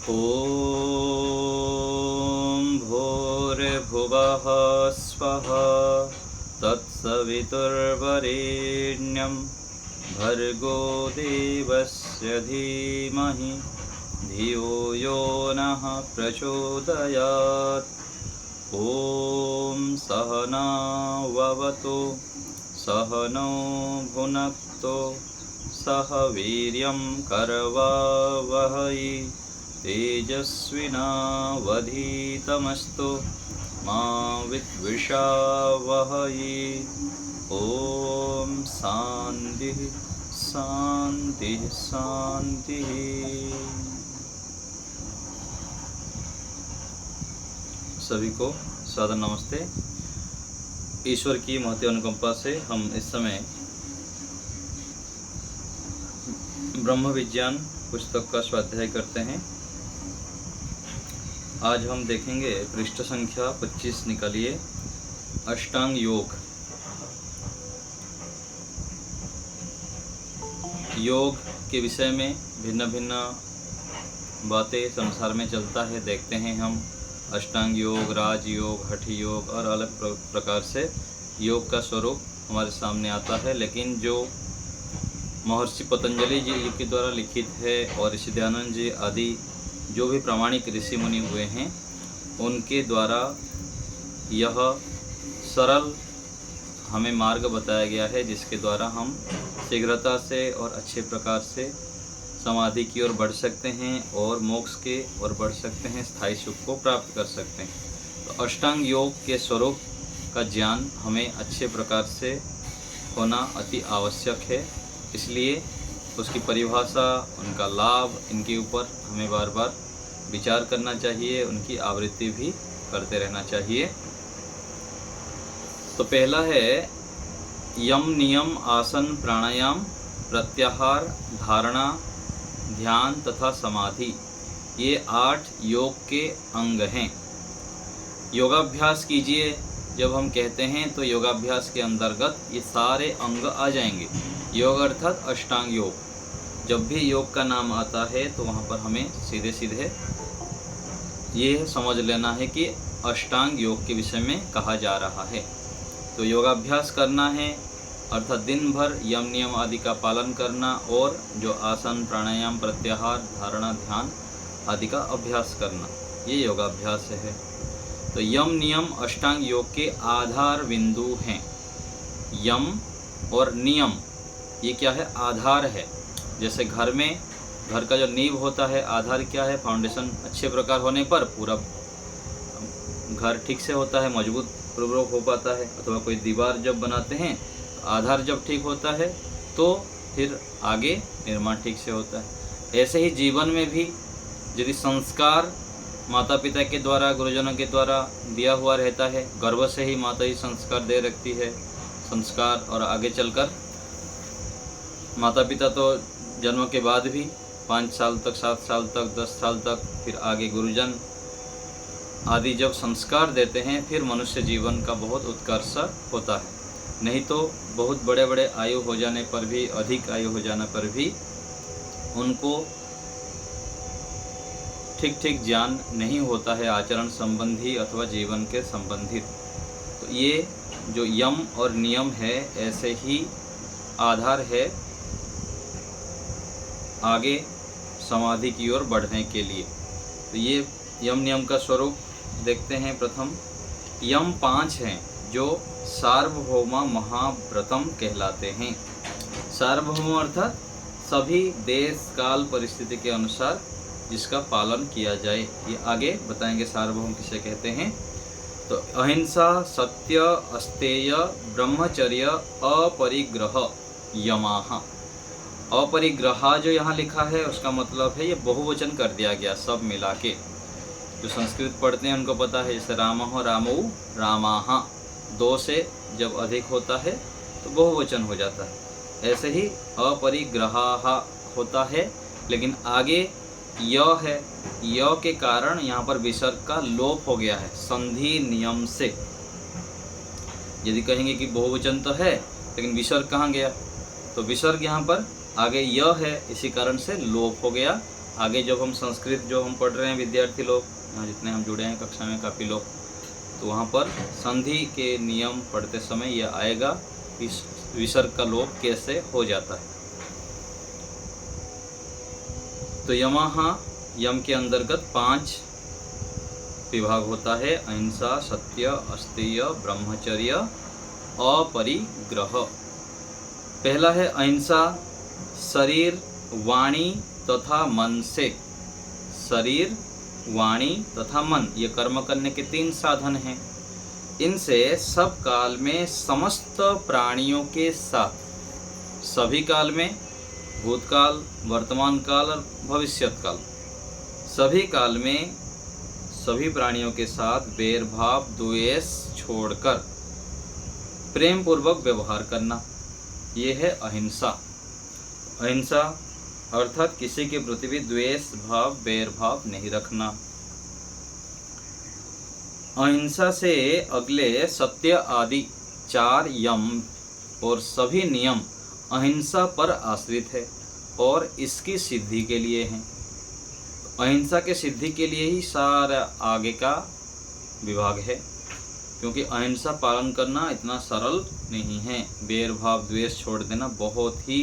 ॐ भूर्भुवः स्वः तत्सवितुर्वरेण्यं भर्गो देवस्य धीमहि धियो यो नः प्रचोदयात्। ॐ सहनाववतु सहनौ भुनक्तु सह वीर्यं करवावहै तेजस्विनावधीतमस्तु मा विद्विषावहै। ॐ शान्तिः शान्तिः शान्तिः। सभी को सादर नमस्ते। ईश्वर की महती अनुकंपा से हम इस समय ब्रह्म विज्ञान पुस्तक का स्वाध्याय करते हैं। आज हम देखेंगे पृष्ठ संख्या 25 निकालिए, अष्टांग योग। योग के विषय में भिन्न भिन्न बातें संसार में चलता है, देखते हैं हम। अष्टांग योग, राजयोग, हठ योग और अलग प्रकार से योग का स्वरूप हमारे सामने आता है। लेकिन जो महर्षि पतंजलि जी के द्वारा लिखित है और ऋषि दयानंद जी आदि जो भी प्रामाणिक ऋषि मुनि हुए हैं, उनके द्वारा यह सरल हमें मार्ग बताया गया है, जिसके द्वारा हम शीघ्रता से और अच्छे प्रकार से समाधि की ओर बढ़ सकते हैं और मोक्ष के ओर बढ़ सकते हैं, स्थायी सुख को प्राप्त कर सकते हैं। तो अष्टांग योग के स्वरूप का ज्ञान हमें अच्छे प्रकार से होना अति आवश्यक है। इसलिए उसकी परिभाषा, उनका लाभ, इनके ऊपर हमें बार बार विचार करना चाहिए, उनकी आवृत्ति भी करते रहना चाहिए। तो पहला है यम, नियम, आसन, प्राणायाम, प्रत्याहार, धारणा, ध्यान तथा समाधि। ये 8 योग के अंग हैं। योगाभ्यास कीजिए जब हम कहते हैं तो योगाभ्यास के अंतर्गत ये सारे अंग आ जाएंगे। योग अर्थात अष्टांग योग। जब भी योग का नाम आता है तो वहाँ पर हमें सीधे सीधे ये समझ लेना है कि अष्टांग योग के विषय में कहा जा रहा है। तो योगाभ्यास करना है अर्थात दिन भर यम नियम आदि का पालन करना और जो आसन, प्राणायाम, प्रत्याहार, धारणा, ध्यान आदि का अभ्यास करना, ये योगाभ्यास है। तो यम नियम अष्टांग योग के आधार बिंदु हैं। यम और नियम ये क्या है? आधार है। जैसे घर में, घर का जो नींव होता है, आधार क्या है? फाउंडेशन अच्छे प्रकार होने पर पूरा घर ठीक से होता है, मजबूत पूर्वक हो पाता है। अथवा कोई दीवार जब बनाते हैं, आधार जब ठीक होता है तो फिर आगे निर्माण ठीक से होता है। ऐसे ही जीवन में भी यदि संस्कार माता पिता के द्वारा, गुरुजनों के द्वारा दिया हुआ रहता है, गर्भ से ही माता ही संस्कार दे रखती है संस्कार, और आगे चलकर माता पिता तो जन्म के बाद भी 5 साल तक, 7 साल तक, 10 साल तक, फिर आगे गुरुजन आदि जब संस्कार देते हैं, फिर मनुष्य जीवन का बहुत उत्कर्ष होता है। नहीं तो बहुत बड़े बड़े आयु हो जाने पर भी, अधिक आयु हो जाने पर भी उनको ठीक ठीक ज्ञान नहीं होता है आचरण संबंधी अथवा जीवन के संबंधित। तो ये जो यम और नियम है, ऐसे ही आधार है आगे समाधि की ओर बढ़ने के लिए। तो ये यम नियम का स्वरूप देखते हैं। प्रथम यम 5 हैं जो सार्वभौम महाव्रतम कहलाते हैं। सार्वभौम अर्थात सभी देश, काल, परिस्थिति के अनुसार जिसका पालन किया जाए। ये आगे बताएंगे सार्वभौम किसे कहते हैं। तो अहिंसा, सत्य, अस्तेय, ब्रह्मचर्य, अपरिग्रह, यमाः। अपरिग्रह जो यहाँ लिखा है उसका मतलब है, ये बहुवचन कर दिया गया सब मिला के। जो संस्कृत पढ़ते हैं उनको पता है, जैसे रामः, रामौ, रामाः, 2 से जब अधिक होता है तो बहुवचन हो जाता है। ऐसे ही अपरिग्रहाः होता है, लेकिन आगे य है, य के कारण यहाँ पर विसर्ग का लोप हो गया है संधि नियम से। यदि कहेंगे कि बहुवचन तो है लेकिन विसर्ग कहाँ गया, तो विसर्ग यहाँ पर आगे य है, इसी कारण से लोप हो गया आगे जब हम संस्कृत जो हम पढ़ रहे हैं विद्यार्थी लोग, जितने हम जुड़े हैं कक्षा में काफ़ी लोग, तो वहाँ पर संधि के नियम पढ़ते समय यह आएगा कि विसर्ग का लोप कैसे हो जाता है। तो यम के अंतर्गत 5 विभाग होता है: अहिंसा, सत्य, अस्तेय, ब्रह्मचर्य, अपरिग्रह। पहला है अहिंसा, शरीर, वाणी तथा मन से। शरीर, वाणी तथा मन, ये कर्म करने के 3 साधन हैं। इनसे सब काल में समस्त प्राणियों के साथ, सभी काल में, भूतकाल, वर्तमान काल और भविष्यत काल, सभी काल में सभी प्राणियों के साथ बैर भाव द्वेष छोड़कर प्रेम पूर्वक व्यवहार करना, ये है अहिंसा। अहिंसा अर्थात किसी के प्रति भी द्वेष भाव, बैर भाव नहीं रखना। अहिंसा से अगले सत्य आदि 4 यम और सभी नियम अहिंसा पर आश्रित है और इसकी सिद्धि के लिए हैं। अहिंसा के सिद्धि के लिए ही सारा आगे का विभाग है, क्योंकि अहिंसा पालन करना इतना सरल नहीं है। बैर भाव द्वेष छोड़ देना बहुत ही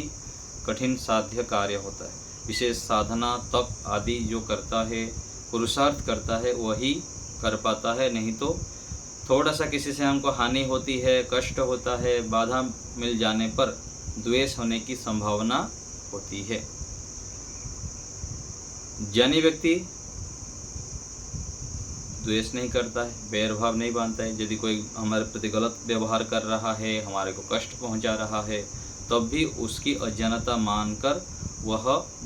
कठिन साध्य कार्य होता है। विशेष साधना, तप आदि जो करता है, पुरुषार्थ करता है, वही कर पाता है। नहीं तो थोड़ा सा किसी से हमको हानि होती है, कष्ट होता है, बाधा मिल जाने पर द्वेष होने की संभावना होती है। ज्ञानी व्यक्ति द्वेष नहीं करता है, बैर भाव नहीं बांधता है। यदि कोई हमारे प्रति गलत व्यवहार कर रहा है, हमारे को कष्ट पहुंचा रहा है, तब भी उसकी अज्ञानता मानकर वह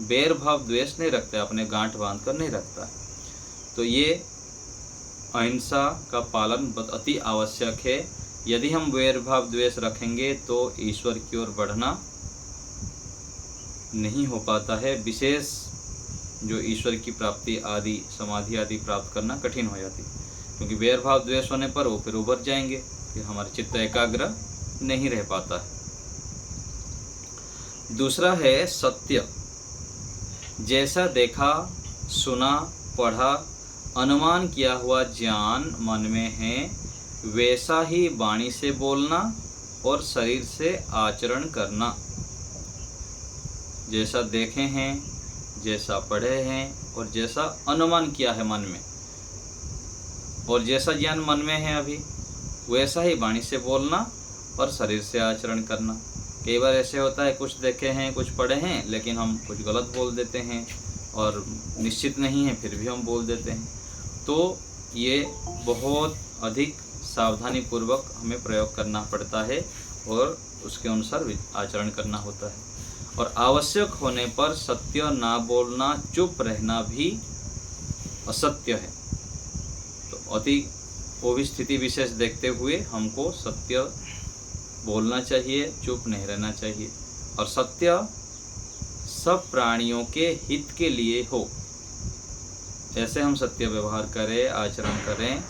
बैर भाव द्वेष नहीं रखता है, अपने गांठ बांधकर नहीं रखता है। तो ये अहिंसा का पालन अति आवश्यक है। यदि हम बैर भाव द्वेष रखेंगे तो ईश्वर की ओर बढ़ना नहीं हो पाता है। विशेष जो ईश्वर की प्राप्ति आदि, समाधि आदि प्राप्त करना कठिन हो जाती है, क्योंकि बैर भाव द्वेष होने पर वो फिर उभर जाएंगे, फिर हमारा चित्त एकाग्र नहीं रह पाता है। दूसरा है सत्य। जैसा देखा, सुना, पढ़ा, अनुमान किया हुआ ज्ञान मन में है, वैसा ही वाणी से बोलना और शरीर से आचरण करना। जैसा देखे हैं, जैसा पढ़े हैं और जैसा अनुमान किया है मन में, और जैसा ज्ञान मन में है अभी, वैसा ही वाणी से बोलना और शरीर से आचरण करना। कई बार ऐसे होता है, कुछ देखे हैं, कुछ पढ़े हैं, लेकिन हम कुछ गलत बोल देते हैं और निश्चित नहीं है फिर भी हम बोल देते हैं। तो ये बहुत अधिक सावधानी पूर्वक हमें प्रयोग करना पड़ता है और उसके अनुसार आचरण करना होता है। और आवश्यक होने पर सत्य ना बोलना, चुप रहना भी असत्य है। तो अति वो भी स्थिति विशेष देखते हुए हमको सत्य बोलना चाहिए, चुप नहीं रहना चाहिए। और सत्य सब प्राणियों के हित के लिए हो, ऐसे हम सत्य व्यवहार करें, आचरण करें,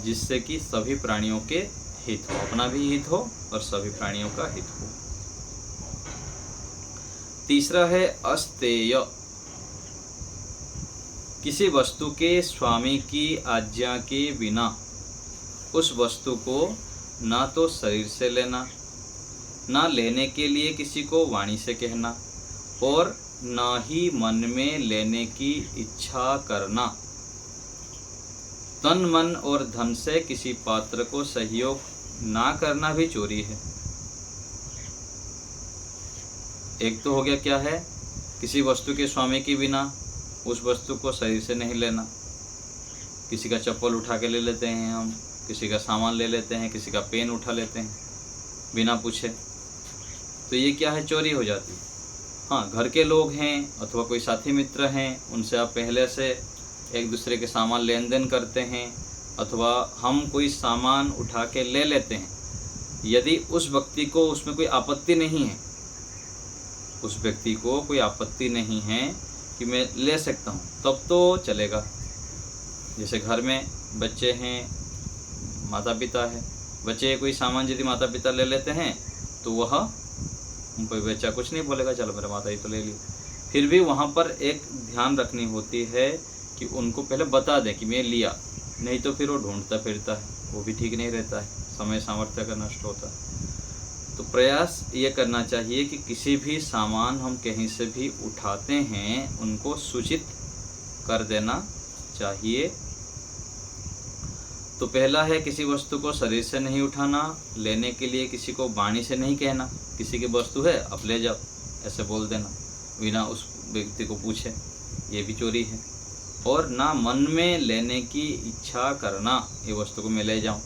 जिससे कि सभी प्राणियों के हित हो, अपना भी हित हो और सभी प्राणियों का हित हो। तीसरा है अस्तेय। किसी वस्तु के स्वामी की आज्ञा के बिना उस वस्तु को ना तो शरीर से लेना, ना लेने के लिए किसी को वाणी से कहना, और ना ही मन में लेने की इच्छा करना। तन, मन और धन से किसी पात्र को सहयोग ना करना भी चोरी है। एक तो हो गया क्या है, किसी वस्तु के स्वामी के बिना उस वस्तु को शरीर से नहीं लेना। किसी का चप्पल उठा के ले लेते हैं हम, किसी का सामान ले लेते हैं, किसी का पेन उठा लेते हैं बिना पूछे, तो ये क्या है, चोरी हो जाती है। हाँ, घर के लोग हैं अथवा कोई साथी मित्र हैं, उनसे आप पहले से एक दूसरे के सामान लेन देन करते हैं, अथवा हम कोई सामान उठा के ले लेते हैं। यदि उस व्यक्ति को उसमें कोई आपत्ति नहीं है, उस व्यक्ति को कोई आपत्ति नहीं है कि मैं ले सकता हूँ, तब तो चलेगा। जैसे घर में बच्चे हैं, माता पिता है, बच्चे कोई सामान यदि माता पिता ले लेते हैं तो वह कोई बच्चा कुछ नहीं बोलेगा, चलो मेरे माता ही तो ले ली। फिर भी वहाँ पर एक ध्यान रखनी होती है कि उनको पहले बता दें कि मैं लिया, नहीं तो फिर वो ढूंढता फिरता है, वो भी ठीक नहीं रहता है, समय सामर्थ्य का नष्ट होता है। तो प्रयास ये करना चाहिए कि किसी भी सामान हम कहीं से भी उठाते हैं उनको सूचित कर देना चाहिए। तो पहला है किसी वस्तु को शरीर से नहीं उठाना, लेने के लिए किसी को वाणी से नहीं कहना, किसी की वस्तु है अब ले जाओ ऐसे बोल देना बिना उस व्यक्ति को पूछे, ये भी चोरी है। और ना मन में लेने की इच्छा करना, ये वस्तु को मैं ले जाऊं,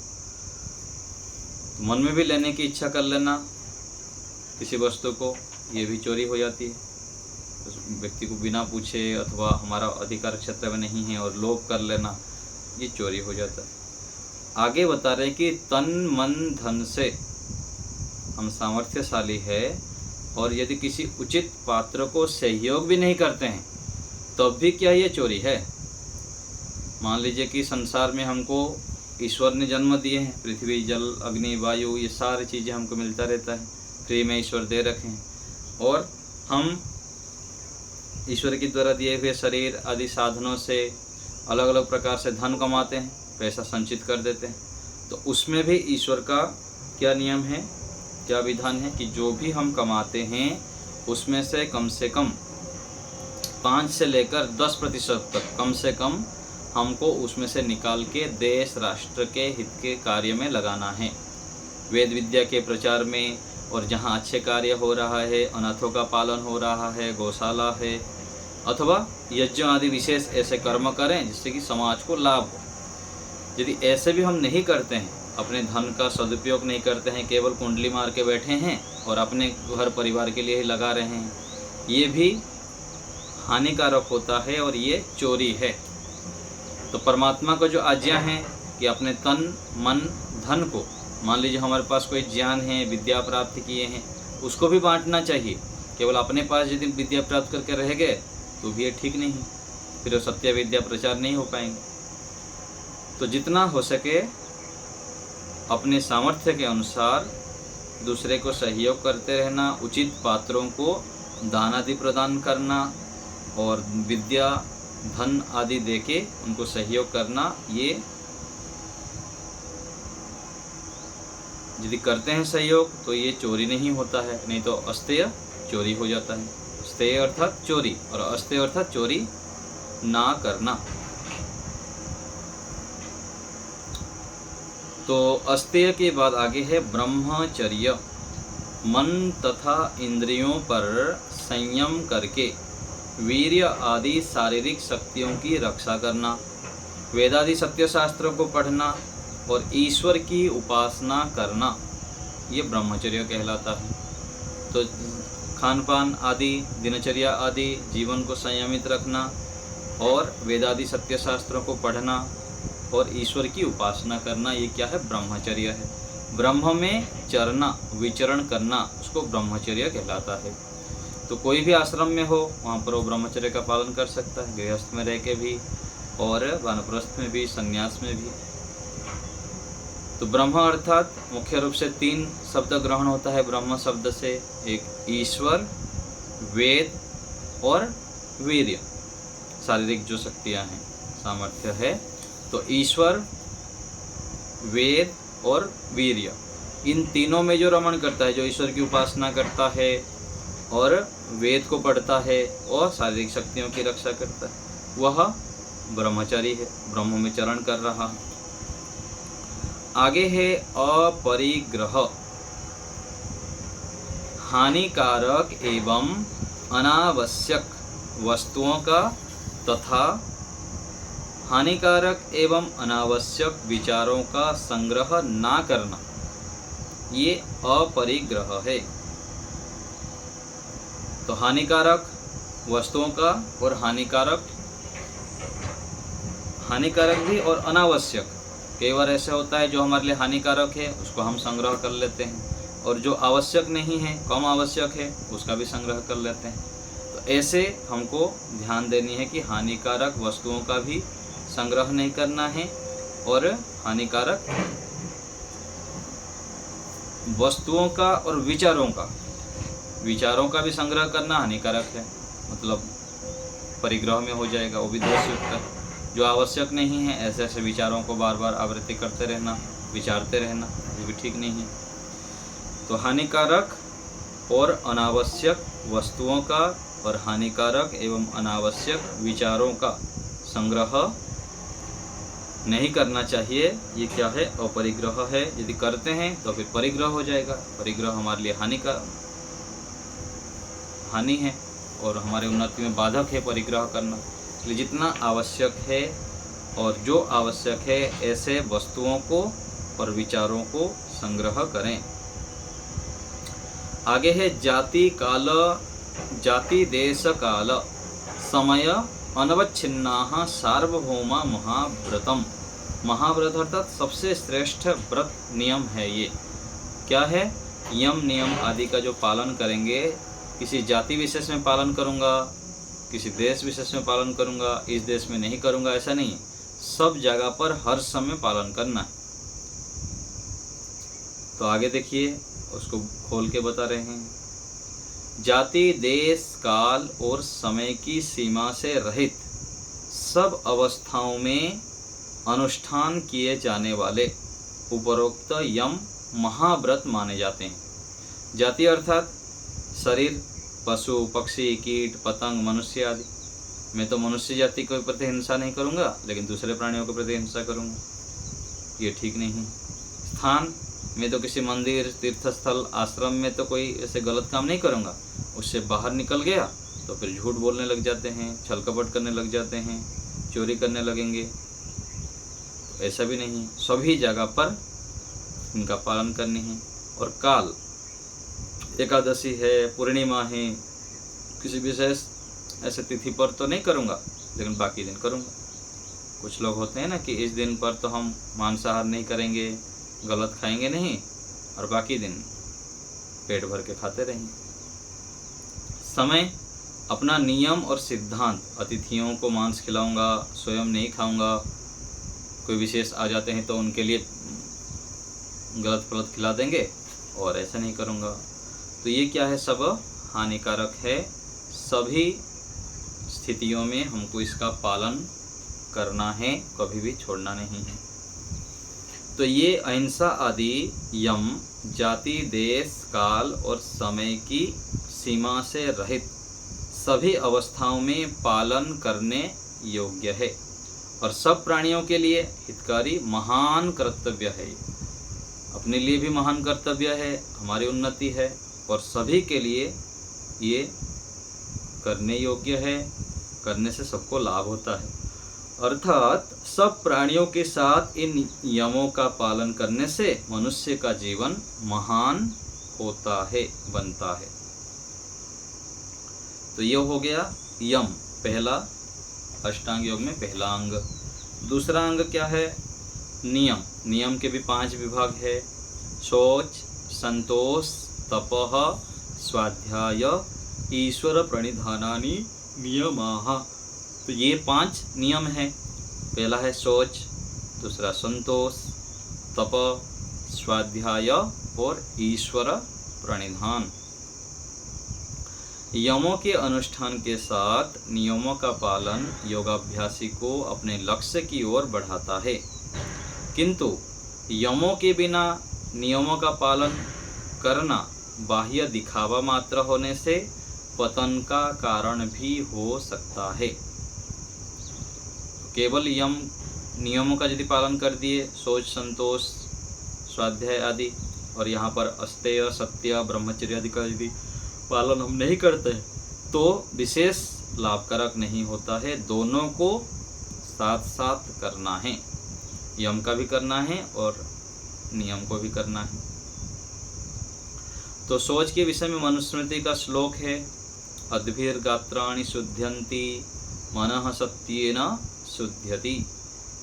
तो मन में भी लेने की इच्छा कर लेना किसी वस्तु को, ये भी चोरी हो जाती है। उस व्यक्ति को बिना पूछे अथवा हमारा अधिकार क्षेत्र में नहीं है और लोभ कर लेना, ये चोरी हो जाता है। आगे बता रहे कि तन मन धन से हम सामर्थ्यशाली है और यदि किसी उचित पात्र को सहयोग भी नहीं करते हैं तब भी क्या ये चोरी है। मान लीजिए कि संसार में हमको ईश्वर ने जन्म दिए हैं, पृथ्वी जल अग्नि वायु ये सारी चीज़ें हमको मिलता रहता है, फ्री में ईश्वर दे रखे हैं, और हम ईश्वर के द्वारा दिए हुए शरीर आदि साधनों से अलग अलग प्रकार से धन कमाते हैं, पैसा संचित कर देते हैं। तो उसमें भी ईश्वर का क्या नियम है, क्या विधान है कि जो भी हम कमाते हैं उसमें से कम 5 से लेकर 10% तक कम से कम हमको उसमें से निकाल के देश राष्ट्र के हित के कार्य में लगाना है, वेद विद्या के प्रचार में, और जहाँ अच्छे कार्य हो रहा है, अनाथों का पालन हो रहा है, गौशाला है, अथवा यज्ञ आदि विशेष ऐसे कर्म करें जिससे कि समाज को लाभ हो। यदि ऐसे भी हम नहीं करते हैं, अपने धन का सदुपयोग नहीं करते हैं, केवल कुंडली मार के बैठे हैं और अपने घर परिवार के लिए ही लगा रहे हैं, ये भी हानिकारक होता है और ये चोरी है। तो परमात्मा को जो आज्ञा है कि अपने तन मन धन को, मान लीजिए हमारे पास कोई ज्ञान है, विद्या प्राप्त किए हैं, उसको भी बांटना चाहिए। केवल अपने पास यदि विद्या प्राप्त करके रह गए तो भी ये ठीक नहीं, फिर वो सत्य विद्या प्रचार नहीं हो पाएंगे। तो जितना हो सके अपने सामर्थ्य के अनुसार दूसरे को सहयोग करते रहना, उचित पात्रों को दान आदि प्रदान करना और विद्या धन आदि देके उनको सहयोग करना, ये यदि करते हैं सहयोग तो ये चोरी नहीं होता है, नहीं तो अस्तेय चोरी हो जाता है। स्तेय अर्थात चोरी और अस्तेय अर्थात चोरी ना करना। तो अस्तेय के बाद आगे है ब्रह्मचर्य, मन तथा इंद्रियों पर संयम करके वीर्य आदि शारीरिक शक्तियों की रक्षा करना, वेदादि सत्य शास्त्रों को पढ़ना और ईश्वर की उपासना करना, ये ब्रह्मचर्य कहलाता है। तो खान पान आदि, दिनचर्या आदि, जीवन को संयमित रखना और वेदादि सत्य शास्त्रों को पढ़ना और ईश्वर की उपासना करना, ये क्या है, ब्रह्मचर्य है। ब्रह्म में चरना, विचरण करना, उसको ब्रह्मचर्य कहलाता है। तो कोई भी आश्रम में हो वहाँ पर वो ब्रह्मचर्य का पालन कर सकता है, गृहस्थ में रह के भी और वानप्रस्थ में भी, संन्यास में भी। तो ब्रह्म अर्थात मुख्य रूप से 3 शब्द ग्रहण होता है ब्रह्म शब्द से, एक ईश्वर, वेद और वीर्य, शारीरिक जो शक्तियाँ हैं, सामर्थ्य है। तो ईश्वर, वेद और वीर्य, इन तीनों में जो रमण करता है, जो ईश्वर की उपासना करता है और वेद को पढ़ता है और शारीरिक शक्तियों की रक्षा करता है, वह ब्रह्मचारी है, ब्रह्म में चरण कर रहा है। आगे है अपरिग्रह, हानिकारक एवं अनावश्यक वस्तुओं का तथा हानिकारक एवं अनावश्यक विचारों का संग्रह ना करना, ये अपरिग्रह है। तो हानिकारक वस्तुओं का और हानिकारक भी और अनावश्यक, कई बार ऐसा होता है जो हमारे लिए हानिकारक है उसको हम संग्रह कर लेते हैं और जो आवश्यक नहीं है, कम आवश्यक है, उसका भी संग्रह कर लेते हैं। तो ऐसे हमको ध्यान देनी है कि हानिकारक वस्तुओं का भी संग्रह नहीं करना है और हानिकारक वस्तुओं का और विचारों का भी संग्रह करना हानिकारक है। मतलब परिग्रह में हो जाएगा, वो भी दोषयुक्त है। जो आवश्यक नहीं है ऐसे ऐसे विचारों को बार बार आवृत्ति करते रहना, विचारते रहना, ये भी ठीक नहीं है। तो हानिकारक और अनावश्यक वस्तुओं का और हानिकारक एवं अनावश्यक विचारों का संग्रह नहीं करना चाहिए। ये क्या है? अपरिग्रह है। यदि करते हैं तो फिर परिग्रह हो जाएगा। परिग्रह हमारे लिए हानि है और हमारे उन्नति में बाधक है परिग्रह करना। इसलिए जितना आवश्यक है और जो आवश्यक है ऐसे वस्तुओं को और विचारों को संग्रह करें। आगे है जाति काल, जाति देश काल समय अनवच्छिन्नाः सार्वभौमा महाव्रतम। महाव्रत अर्थात सबसे श्रेष्ठ व्रत नियम है। ये क्या है? यम नियम आदि का जो पालन करेंगे, किसी जाति विशेष में पालन करूँगा, किसी देश विशेष में पालन करूँगा, इस देश में नहीं करूँगा, ऐसा नहीं। सब जगह पर हर समय पालन करना है। तो आगे देखिए, उसको खोल के बता रहे हैं। जाति देश काल और समय की सीमा से रहित सब अवस्थाओं में अनुष्ठान किए जाने वाले उपरोक्त यम महाव्रत माने जाते हैं। जाति अर्थात शरीर, पशु पक्षी कीट पतंग मनुष्य आदि। मैं तो मनुष्य जाति के प्रति हिंसा नहीं करूँगा, लेकिन दूसरे प्राणियों के प्रति हिंसा करूँगा, ये ठीक नहीं। स्थान, मैं तो किसी मंदिर तीर्थस्थल आश्रम में तो कोई ऐसे गलत काम नहीं करूँगा। उससे बाहर निकल गया तो फिर झूठ बोलने लग जाते हैं, छल कपट करने लग जाते हैं, चोरी करने लगेंगे, तो ऐसा भी नहीं। सभी जगह पर इनका पालन करनी है। और काल, एकादशी है, पूर्णिमा है, किसी विशेष ऐसे तिथि पर तो नहीं करूँगा, लेकिन बाकी दिन करूँगा। कुछ लोग होते हैं ना कि इस दिन पर तो हम मांसाहार नहीं करेंगे, गलत खाएंगे नहीं, और बाकी दिन पेट भर के खाते रहेंगे। समय, अपना नियम और सिद्धांत, अतिथियों को मांस खिलाऊंगा, स्वयं नहीं खाऊंगा। कोई विशेष आ जाते हैं तो उनके लिए गलत फलत खिला देंगे, और ऐसा नहीं करूंगा। तो ये क्या है? सब हानिकारक है। सभी स्थितियों में हमको इसका पालन करना है, कभी भी छोड़ना नहीं है। तो ये अहिंसा आदि यम जाति देश काल और समय की सीमा से रहित सभी अवस्थाओं में पालन करने योग्य है और सब प्राणियों के लिए हितकारी महान कर्तव्य है। अपने लिए भी महान कर्तव्य है, हमारी उन्नति है, और सभी के लिए ये करने योग्य है। करने से सबको लाभ होता है। अर्थात सब प्राणियों के साथ इन नियमों का पालन करने से मनुष्य का जीवन महान होता है, बनता है। तो ये हो गया यम, पहला अष्टांग योग में पहला अंग। दूसरा अंग क्या है? नियम। नियम के भी 5 विभाग है। शौच, संतोष, तपः, स्वाध्याय, ईश्वर प्रणिधानानि नियमाः। तो ये 5 नियम हैं। पहला है शौच, दूसरा संतोष, तप, स्वाध्याय और ईश्वर प्रणिधान। यमों के अनुष्ठान के साथ नियमों का पालन योगाभ्यासी को अपने लक्ष्य की ओर बढ़ाता है, किंतु यमों के बिना नियमों का पालन करना बाह्य दिखावा मात्र होने से पतन का कारण भी हो सकता है। केवल यम नियमों का यदि पालन कर दिए, शौच, संतोष, स्वाध्याय आदि, और यहाँ पर अस्तेय, सत्य, ब्रह्मचर्य आदि का यदि पालन हम नहीं करते तो विशेष लाभकारक नहीं होता है। दोनों को साथ साथ करना है, यम का भी करना है और नियम को भी करना है। तो शौच के विषय में मनुस्मृति का श्लोक है, अद्भिर्गात्राणि शुद्ध्यन्ति मनः सत्येन शुद्ध्यति,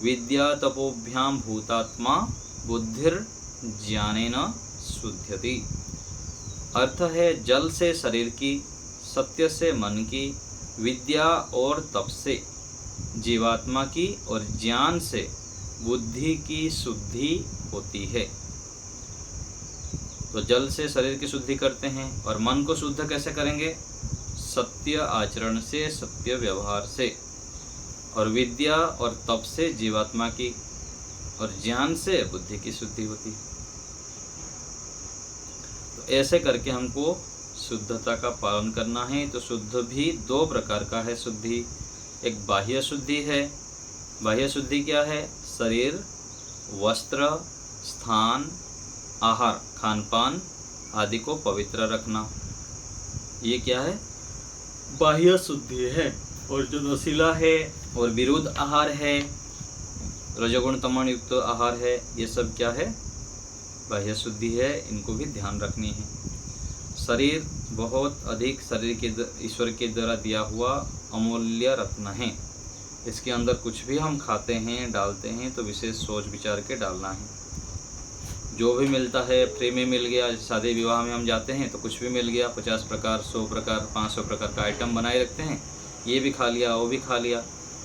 विद्या तपोभ्याम भूतात्मा बुद्धिर्ज्ञानेन शुद्ध्यति। अर्थ है, जल से शरीर की, सत्य से मन की, विद्या और तप से जीवात्मा की, और ज्ञान से बुद्धि की शुद्धि होती है। तो जल से शरीर की शुद्धि करते हैं, और मन को शुद्ध कैसे करेंगे? सत्य आचरण से, सत्य व्यवहार से, और विद्या और तप से जीवात्मा की, और ज्ञान से बुद्धि की शुद्धि होती है। तो ऐसे करके हमको शुद्धता का पालन करना है। तो शुद्ध भी दो प्रकार का है शुद्धि। एक बाह्य शुद्धि है। बाह्य शुद्धि क्या है? शरीर, वस्त्र, स्थान, आहार, खान पान आदि को पवित्र रखना, ये क्या है? बाह्य शुद्धि है। और जो नशीला है और विरुद्ध आहार है, रजोगुण तमोगुण युक्त आहार है, ये सब क्या है? बाह्य शुद्धि है। इनको भी ध्यान रखनी है। शरीर बहुत अधिक, शरीर के ईश्वर के द्वारा दिया हुआ अमूल्य रत्न है। इसके अंदर कुछ भी हम खाते हैं, डालते हैं, तो विशेष सोच विचार के डालना है। जो भी मिलता है फ्री में मिल गया। शादी विवाह में हम जाते हैं तो कुछ भी मिल गया, 50 प्रकार, 100 प्रकार, 500 प्रकार का आइटम बनाए रखते हैं, ये भी खा लिया, वो भी खा लिया।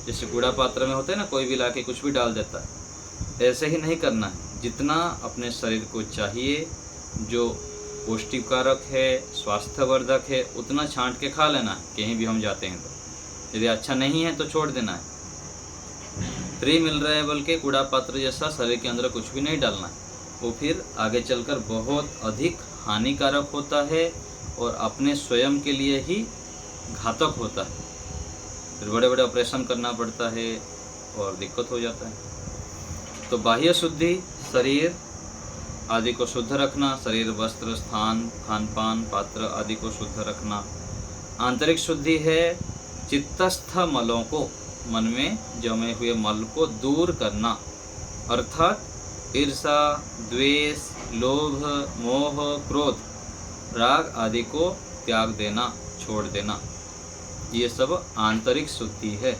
जैसे कूड़ा पात्र में होता है ना, कोई भी लाके कुछ भी डाल देता है। ऐसे ही नहीं करना है। जितना अपने शरीर को चाहिए, जो पौष्टिकारक है, स्वास्थ्यवर्धक है, उतना छांट के खा लेना है कहीं भी हम जाते हैं तो। यदि अच्छा नहीं है तो छोड़ देना है। फ्री मिल रहा है बल्कि कूड़ा पात्र जैसा शरीर के अंदर कुछ भी नहीं डालना है। वो फिर आगे चलकर बहुत अधिक हानिकारक होता है और अपने स्वयं के लिए ही घातक होता है। फिर बड़े बड़े ऑपरेशन करना पड़ता है और दिक्कत हो जाता है। तो बाह्य शुद्धि, शरीर आदि को शुद्ध रखना, शरीर, वस्त्र, स्थान, खान पान, पात्र आदि को शुद्ध रखना। आंतरिक शुद्धि है चित्तस्थ मलों को, मन में जमे हुए मल को दूर करना, अर्थात ईर्षा, द्वेष, लोभ, मोह, क्रोध, राग आदि को त्याग देना, छोड़ देना। ये सब आंतरिक शुद्धि है।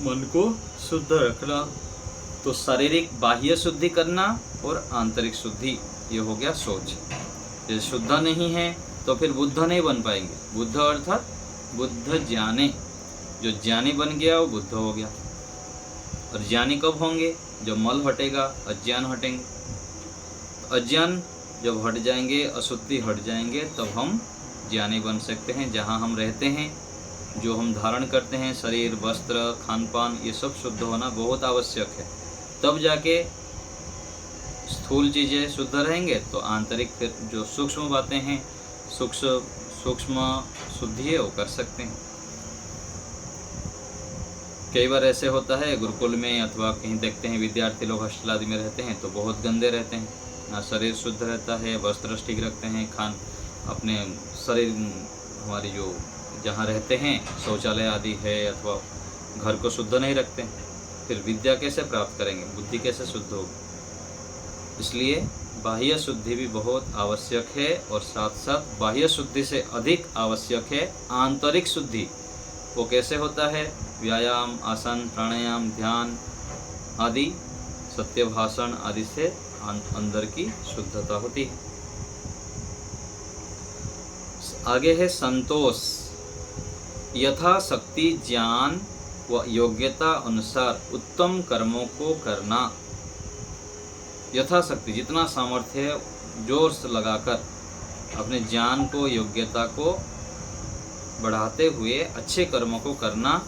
मन को शुद्ध रखना। तो शारीरिक बाह्य शुद्धि करना और आंतरिक शुद्धि, ये हो गया सोच। यदि शुद्ध नहीं है तो फिर बुद्ध नहीं बन पाएंगे। बुद्ध अर्थात बुद्ध ज्ञानी। जो ज्ञानी बन गया वो बुद्ध हो गया। और ज्ञानी कब होंगे? जब मल हटेगा, अज्ञान हटेंगे। अज्ञान जब हट जाएंगे, अशुद्धि हट जाएंगे, तब हम ज्ञानी बन सकते हैं। जहाँ हम रहते हैं, जो हम धारण करते हैं, शरीर, वस्त्र, खान पान, ये सब शुद्ध होना बहुत आवश्यक है। तब जाके स्थूल चीज़ें शुद्ध रहेंगे तो आंतरिक फिर जो सूक्ष्म बातें हैं, सूक्ष्म शुद्धि है वो कर सकते हैं। कई बार ऐसे होता है गुरुकुल में अथवा कहीं देखते हैं विद्यार्थी लोग हॉस्टल आदि में रहते हैं तो बहुत गंदे रहते हैं। ना शरीर शुद्ध रहता है, वस्त्र ठीक रखते हैं, अपने शरीर, हमारी जो जहाँ रहते हैं शौचालय आदि है अथवा घर को शुद्ध नहीं रखते हैं, फिर विद्या कैसे प्राप्त करेंगे? बुद्धि कैसे शुद्ध होगी? इसलिए बाह्य शुद्धि भी बहुत आवश्यक है और साथ साथ बाह्य शुद्धि से अधिक आवश्यक है आंतरिक शुद्धि। वो कैसे होता है? व्यायाम, आसन, प्राणायाम, ध्यान आदि, सत्य भाषण आदि से अंदर की शुद्धता होती है। आगे है संतोष। यथाशक्ति ज्ञान व योग्यता अनुसार उत्तम कर्मों को करना। यथाशक्ति जितना सामर्थ्य है जोर से लगाकर अपने ज्ञान को, योग्यता को बढ़ाते हुए अच्छे कर्मों को करना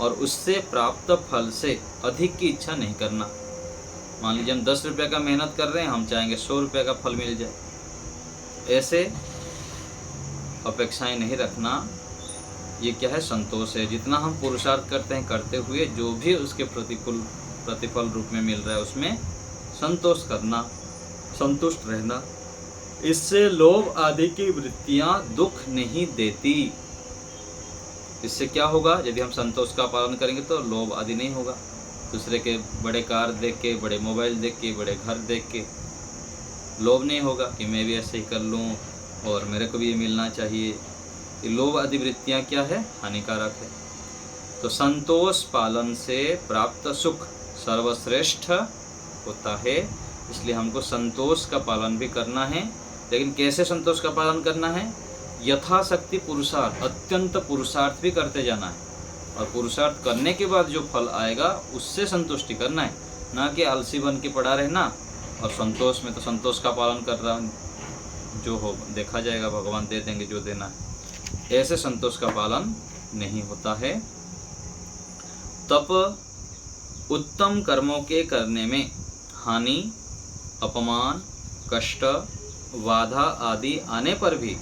और उससे प्राप्त फल से अधिक की इच्छा नहीं करना। मान लीजिए हम 10 रुपये का मेहनत कर रहे हैं, हम चाहेंगे 100 रुपये का फल मिल जाए। ऐसे अपेक्षाएं नहीं रखना। ये क्या है? संतोष है। जितना हम पुरुषार्थ करते हैं, करते हुए जो भी उसके प्रतिफल रूप में मिल रहा है उसमें संतोष करना, संतुष्ट रहना। इससे लोभ आदि की वृत्तियां दुख नहीं देती। इससे क्या होगा? यदि हम संतोष का पालन करेंगे तो लोभ आदि नहीं होगा। दूसरे के बड़े कार देख के, बड़े मोबाइल देख के, बड़े घर देख के लोभ नहीं होगा कि मैं भी ऐसे ही कर लूँ और मेरे को भी ये मिलना चाहिए। ये लोभ आदि वृत्तियाँ क्या है? हानिकारक है। तो संतोष पालन से प्राप्त सुख सर्वश्रेष्ठ होता है। इसलिए हमको संतोष का पालन भी करना है। लेकिन कैसे संतोष का पालन करना है? यथाशक्ति पुरुषार्थ, अत्यंत पुरुषार्थ भी करते जाना है। और पुरुषार्थ करने के बाद जो फल आएगा उससे संतुष्टि करना है, ना कि आलसी बन के पड़ा रहना और संतोष में तो संतोष का पालन कर रहा, जो हो देखा जाएगा, भगवान दे देंगे जो देना है। ऐसे संतोष का पालन नहीं होता है। तप उत्तम कर्मों के करने में हानि, अपमान, कष्ट, बाधा आदि आने पर भी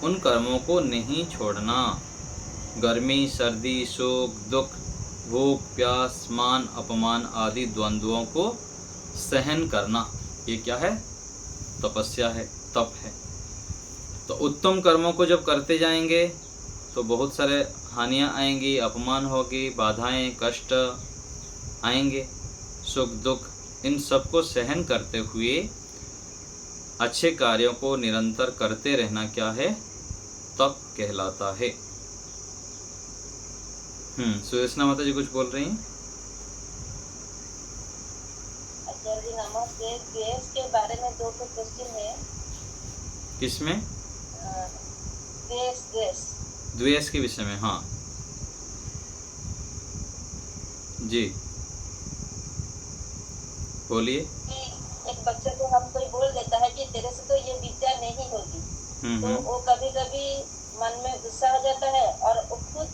उन कर्मों को नहीं छोड़ना। गर्मी, सर्दी, शोक, दुख, भूख, प्यास, मान, अपमान आदि द्वंद्वों को सहन करना, ये क्या है? तपस्या है, तप है। तो उत्तम कर्मों को जब करते जाएंगे तो बहुत सारे हानियाँ आएंगी, अपमान होगी, बाधाएं, कष्ट आएंगे, सुख दुख, इन सब को सहन करते हुए अच्छे कार्यों को निरंतर करते रहना क्या है? तप कहलाता है। सुदेशना माता जी कुछ बोल रही हैं? आचार्य जी नमस्ते। द्वेष के बारे में 2 क्वेश्चन है। किसमें? द्वेष द्वेष के विषय में। हाँ जी बोलिए। एक बच्चे को हम कोई बोल देता है कि तेरे से तो ये विद्या नहीं होगी, तो वो कभी कभी मन में गुस्सा हो जाता है और वो खुद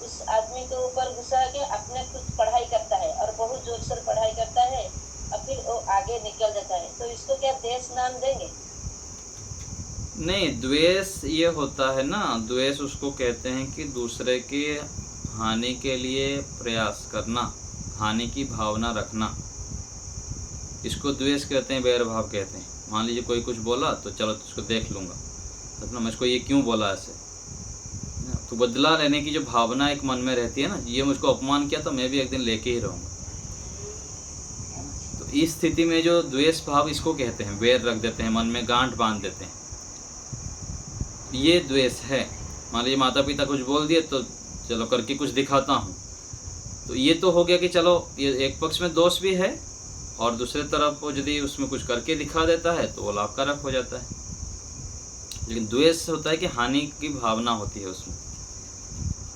उस आदमी के ऊपर गुस्सा है कि अपने खुद पढ़ाई करता है और बहुत जोर से पढ़ाई करता है और फिर वो आगे निकल जाता है, तो इसको क्या द्वेष नाम देंगे? नहीं, द्वेष ये होता है ना, द्वेष उसको कहते हैं कि दूसरे के हानि के लिए प्रयास करना, हानि की भावना रखना, इसको द्वेष कहते हैं, बैर भाव कहते हैं। मान लीजिए कोई कुछ बोला तो चलो उसको देख लूँगा, मतलब मैं इसको ये क्यों बोला ऐसे, तो बदला लेने की जो भावना एक मन में रहती है ना, ये मुझको अपमान किया तो मैं भी एक दिन लेके ही रहूँगा। तो इस स्थिति में जो द्वेष भाव, इसको कहते हैं, बैर रख देते हैं, मन में गांठ बांध देते हैं, ये द्वेष है। मान लीजिए माता पिता कुछ बोल दिए तो चलो करके कुछ दिखाता हूँ, तो ये तो हो गया कि चलो ये एक पक्ष में दोष भी है और दूसरे तरफ वो यदि उसमें कुछ करके दिखा देता है तो वो लाभकारक हो जाता है। लेकिन द्वेष होता है कि हानि की भावना होती है उसमें,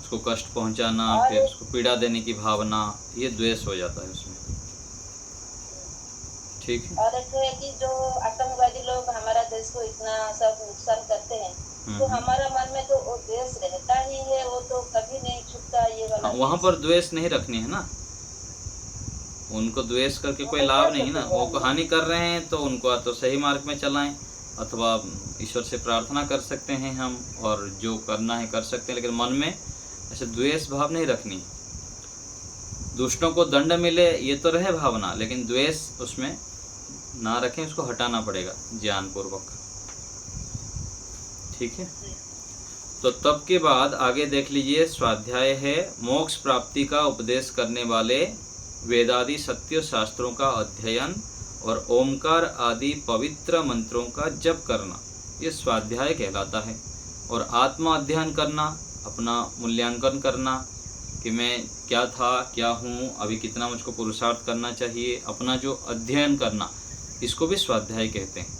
उसको कष्ट पहुंचाना, फिर उसको पीड़ा देने की भावना, ये द्वेष हो जाता है उसमें। ठीक है। और एक है कि जो आतंकवादी लोग हमारा देश को इतना सब नुकसान करते हैं, तो हमारा मन में तो वो द्वेष रहता ही है, वो तो कभी नहीं छूटता ये वाला। वहाँ पर द्वेष नहीं रखनी है ना, उनको द्वेष करके कोई लाभ नहीं ना, वो हानि कर रहे हैं तो उनको तो सही मार्ग में चलाएं, अथवा ईश्वर से प्रार्थना कर सकते हैं हम, और जो करना है कर सकते हैं, लेकिन मन में ऐसे द्वेष भाव नहीं रखनी। दुष्टों को दंड मिले ये तो रहे भावना, लेकिन द्वेष उसमें ना रखें, उसको हटाना पड़ेगा ज्ञान पूर्वक। ठीक है। तो तब के बाद आगे देख लीजिए, स्वाध्याय है मोक्ष प्राप्ति का उपदेश करने वाले वेदादि सत्य शास्त्रों का अध्ययन और ओमकार आदि पवित्र मंत्रों का जप करना, ये स्वाध्याय कहलाता है। और आत्मा अध्ययन करना, अपना मूल्यांकन करना कि मैं क्या था, क्या हूँ, अभी कितना मुझको पुरुषार्थ करना चाहिए, अपना जो अध्ययन करना, इसको भी स्वाध्याय कहते हैं।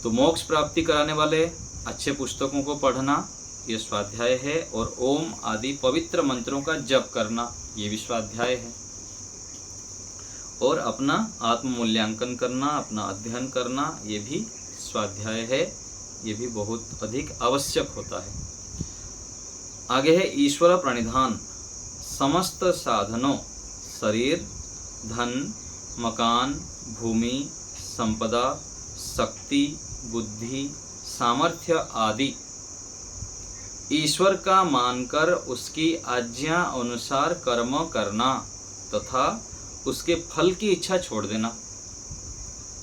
तो मोक्ष प्राप्ति कराने वाले अच्छे पुस्तकों को पढ़ना, ये स्वाध्याय है। और ओम आदि पवित्र मंत्रों का जप करना, ये भी स्वाध्याय है। और अपना आत्म मूल्यांकन करना, अपना अध्ययन करना, ये भी स्वाध्याय है, ये भी बहुत अधिक आवश्यक होता है। आगे है ईश्वर प्रणिधान। समस्त साधनों, शरीर, धन, मकान, भूमि, संपदा, शक्ति, बुद्धि, सामर्थ्य आदि ईश्वर का मानकर उसकी आज्ञा अनुसार कर्म करना तथा उसके फल की इच्छा छोड़ देना।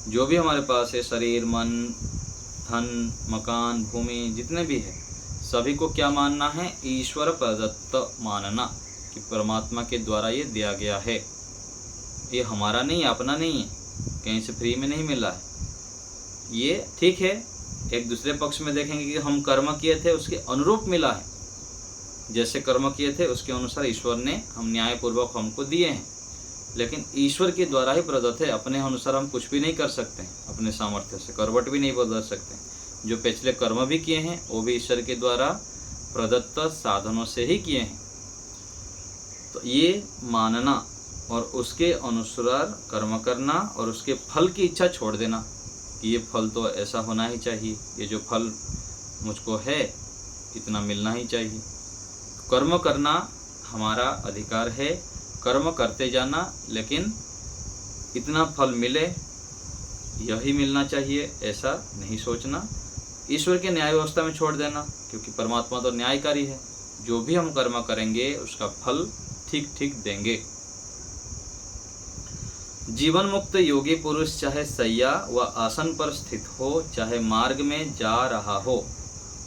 जो भी हमारे पास है, शरीर, मन, धन, मकान, भूमि, जितने भी है, सभी को क्या मानना है? ईश्वर प्रदत्त मानना, कि परमात्मा के द्वारा ये दिया गया है, ये हमारा नहीं, अपना नहीं है, कहीं से फ्री में नहीं मिला है। ये ठीक है, एक दूसरे पक्ष में देखेंगे कि हम कर्म किए थे उसके अनुरूप मिला है, जैसे कर्म किए थे उसके अनुसार ईश्वर ने हम न्यायपूर्वक हमको दिए हैं, लेकिन ईश्वर के द्वारा ही प्रदत्त है। अपने अनुसार हम कुछ भी नहीं कर सकते हैं, अपने सामर्थ्य से करवट भी नहीं बदल सकते। जो पिछले कर्म भी किए हैं वो भी ईश्वर के द्वारा प्रदत्त साधनों से ही किए हैं। तो ये मानना और उसके अनुसार कर्म करना और उसके फल की इच्छा छोड़ देना कि ये फल तो ऐसा होना ही चाहिए, ये जो फल मुझको है इतना मिलना ही चाहिए। कर्म करना हमारा अधिकार है, कर्म करते जाना, लेकिन इतना फल मिले यही मिलना चाहिए ऐसा नहीं सोचना। ईश्वर के न्याय व्यवस्था में छोड़ देना, क्योंकि परमात्मा तो न्यायकारी है, जो भी हम कर्म करेंगे उसका फल ठीक ठीक देंगे। जीवन मुक्त योगी पुरुष चाहे सैया व आसन पर स्थित हो, चाहे मार्ग में जा रहा हो,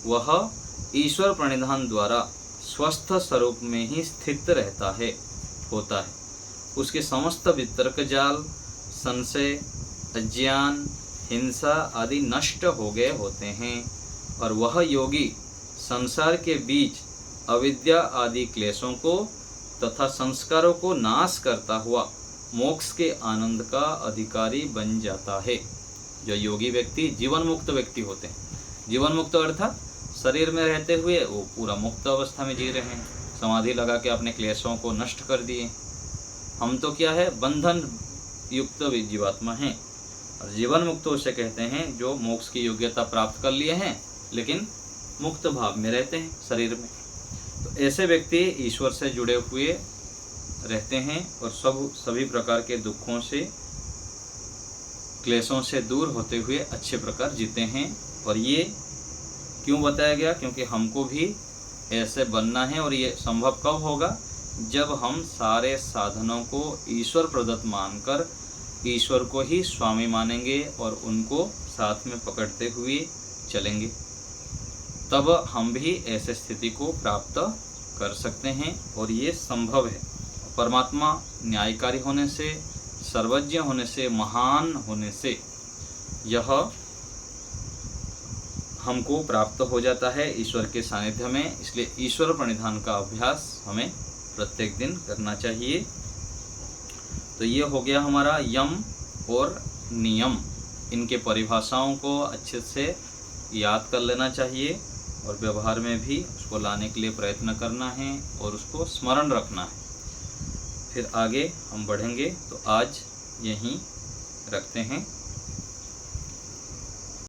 वह ईश्वर प्रणिधान द्वारा स्वस्थ स्वरूप में ही स्थित होता है। उसके समस्त वितर्क जाल, संशय, अज्ञान, हिंसा आदि नष्ट हो गए होते हैं, और वह योगी संसार के बीच अविद्या आदि क्लेशों को तथा संस्कारों को नाश करता हुआ मोक्ष के आनंद का अधिकारी बन जाता है। जो योगी व्यक्ति जीवन मुक्त व्यक्ति होते हैं, जीवन मुक्त अर्थात शरीर में रहते हुए वो पूरा मुक्त अवस्था में जी रहे हैं, समाधि लगा के अपने क्लेशों को नष्ट कर दिए। हम तो क्या है, बंधन युक्त जीवात्मा हैं, और जीवन मुक्त उसे कहते हैं जो मोक्ष की योग्यता प्राप्त कर लिए हैं लेकिन मुक्त भाव में रहते हैं शरीर में। तो ऐसे व्यक्ति ईश्वर से जुड़े हुए रहते हैं और सभी प्रकार के दुखों से, क्लेशों से दूर होते हुए अच्छे प्रकार जीते हैं। और ये क्यों बताया गया? क्योंकि हमको भी ऐसे बनना है, और ये संभव कब होगा? जब हम सारे साधनों को ईश्वर प्रदत्त मानकर ईश्वर को ही स्वामी मानेंगे और उनको साथ में पकड़ते हुए चलेंगे, तब हम भी ऐसे स्थिति को प्राप्त कर सकते हैं। और ये संभव है। परमात्मा न्यायकारी होने से, सर्वज्ञ होने से, महान होने से यह हमको प्राप्त हो जाता है ईश्वर के सानिध्य में। इसलिए ईश्वर प्रणिधान का अभ्यास हमें प्रत्येक दिन करना चाहिए। तो ये हो गया हमारा यम और नियम। इनके परिभाषाओं को अच्छे से याद कर लेना चाहिए और व्यवहार में भी उसको लाने के लिए प्रयत्न करना है और उसको स्मरण रखना है। फिर आगे हम बढ़ेंगे। तो आज यहीं रखते हैं।